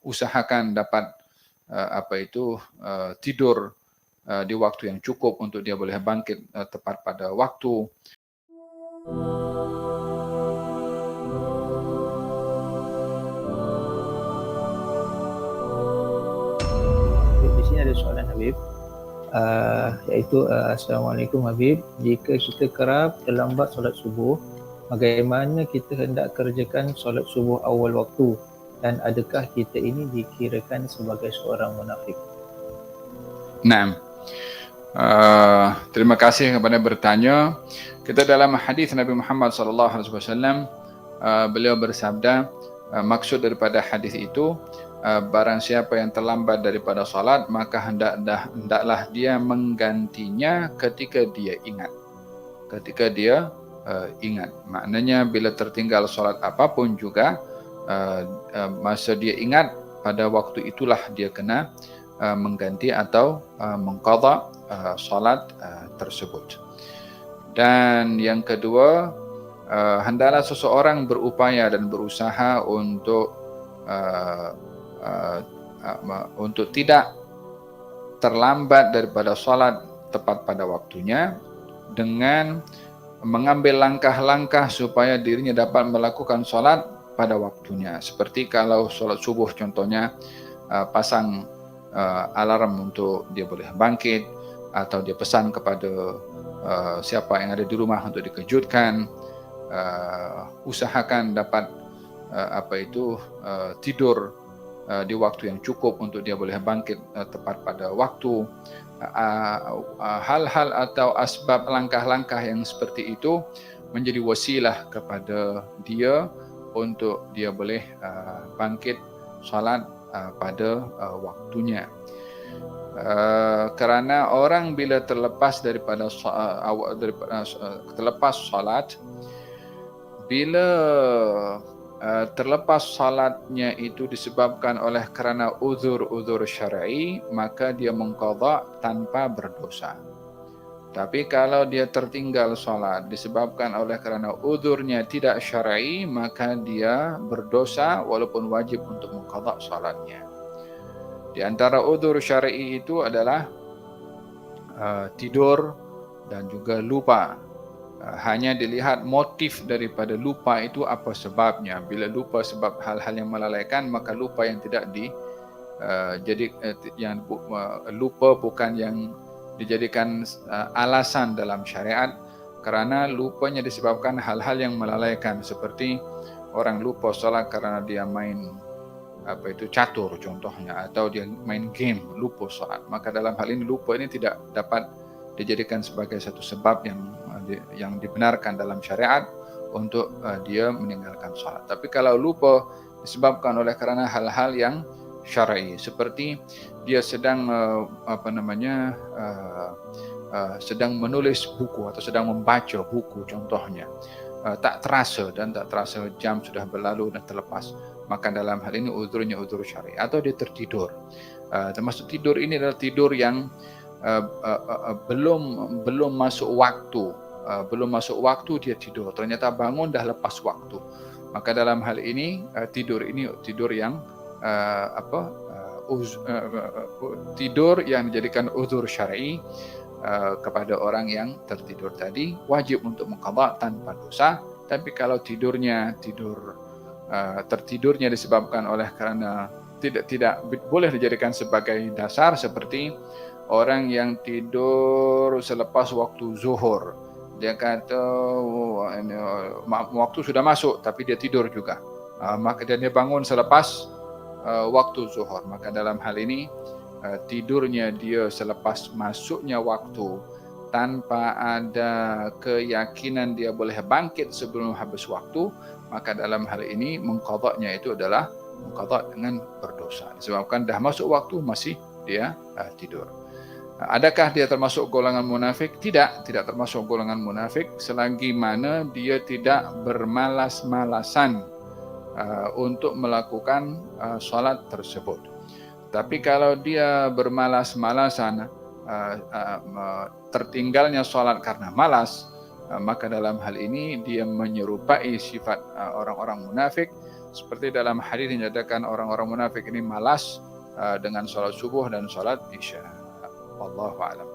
usahakan dapat tidur di waktu yang cukup untuk dia boleh bangkit tepat pada waktu. Di sini ada soalan Habib, iaitu Assalamualaikum Habib, jika kita kerap terlambat solat subuh, bagaimana kita hendak kerjakan solat subuh awal waktu, dan adakah kita ini dikirakan sebagai seorang munafik? Naam. Terima kasih kepada bertanya. Kita dalam hadis Nabi Muhammad SAW, beliau bersabda, maksud daripada hadis itu, barang siapa yang terlambat daripada salat, maka hendaklah dia menggantinya ketika dia ingat. Ketika dia ingat. Maknanya bila tertinggal salat apapun juga, masa dia ingat, pada waktu itulah dia kena mengganti atau mengqadha salat tersebut. Dan yang kedua, hendaklah seseorang berupaya dan berusaha untuk tidak terlambat daripada salat tepat pada waktunya, dengan mengambil langkah-langkah supaya dirinya dapat melakukan salat pada waktunya. Seperti kalau salat subuh contohnya, pasang alarm untuk dia boleh bangkit, atau dia pesan kepada siapa yang ada di rumah untuk dikejutkan. Usahakan dapat tidur di waktu yang cukup untuk dia boleh bangkit tepat pada waktu. Hal-hal atau asbab langkah-langkah yang seperti itu menjadi wasilah kepada dia untuk dia boleh bangkit salat pada waktunya. Kerana orang bila terlepas daripada terlepas salat, bila terlepas salatnya itu disebabkan oleh kerana uzur syar'i, maka dia mengqadha tanpa berdosa. Tapi kalau dia tertinggal salat disebabkan oleh kerana uzurnya tidak syar'i, maka dia berdosa walaupun wajib untuk mengqadha salatnya. Di antara uzur syar'i itu adalah tidur dan juga lupa. Hanya dilihat motif daripada lupa itu apa sebabnya. Bila lupa sebab hal-hal yang melalaikan, maka lupa yang tidak lupa bukan yang dijadikan alasan dalam syariat, kerana lupanya disebabkan hal-hal yang melalaikan, seperti orang lupa salat kerana dia main catur contohnya, atau dia main game lupa salat. Maka dalam hal ini lupa ini tidak dapat dijadikan sebagai satu sebab yang dibenarkan dalam syariat untuk dia meninggalkan salat. Tapi kalau lupa disebabkan oleh kerana hal-hal yang syar'i, seperti dia sedang sedang menulis buku atau sedang membaca buku contohnya, tak terasa jam sudah berlalu dan terlepas, maka dalam hal ini uzurnya uzur syar'i. Atau dia tertidur, termasuk tidur ini adalah tidur yang belum masuk waktu dia tidur, ternyata bangun dah lepas waktu, maka dalam hal ini tidur yang tidur yang dijadikan uzur syar'i kepada orang yang tertidur tadi, wajib untuk mengqadha tanpa dosa. Tapi kalau tertidurnya disebabkan oleh kerana tidak boleh dijadikan sebagai dasar, seperti orang yang tidur selepas waktu zuhur. Dia kata waktu sudah masuk tapi dia tidur juga, maka dia bangun selepas waktu zuhur. Maka dalam hal ini tidurnya dia selepas masuknya waktu tanpa ada keyakinan dia boleh bangkit sebelum habis waktu, maka dalam hal ini mengqadhanya itu adalah mengqadha dengan berdosa, disebabkan dah masuk waktu masih dia tidur. Adakah dia termasuk golongan munafik? Tidak termasuk golongan munafik selagi mana dia tidak bermalas-malasan untuk melakukan solat tersebut. Tapi kalau dia bermalas-malasan, tertinggalnya solat karena malas, maka dalam hal ini dia menyerupai sifat orang-orang munafik, Seperti dalam hadis dinyatakan orang-orang munafik ini malas dengan sholat subuh dan sholat isya. Wallahu a'lam.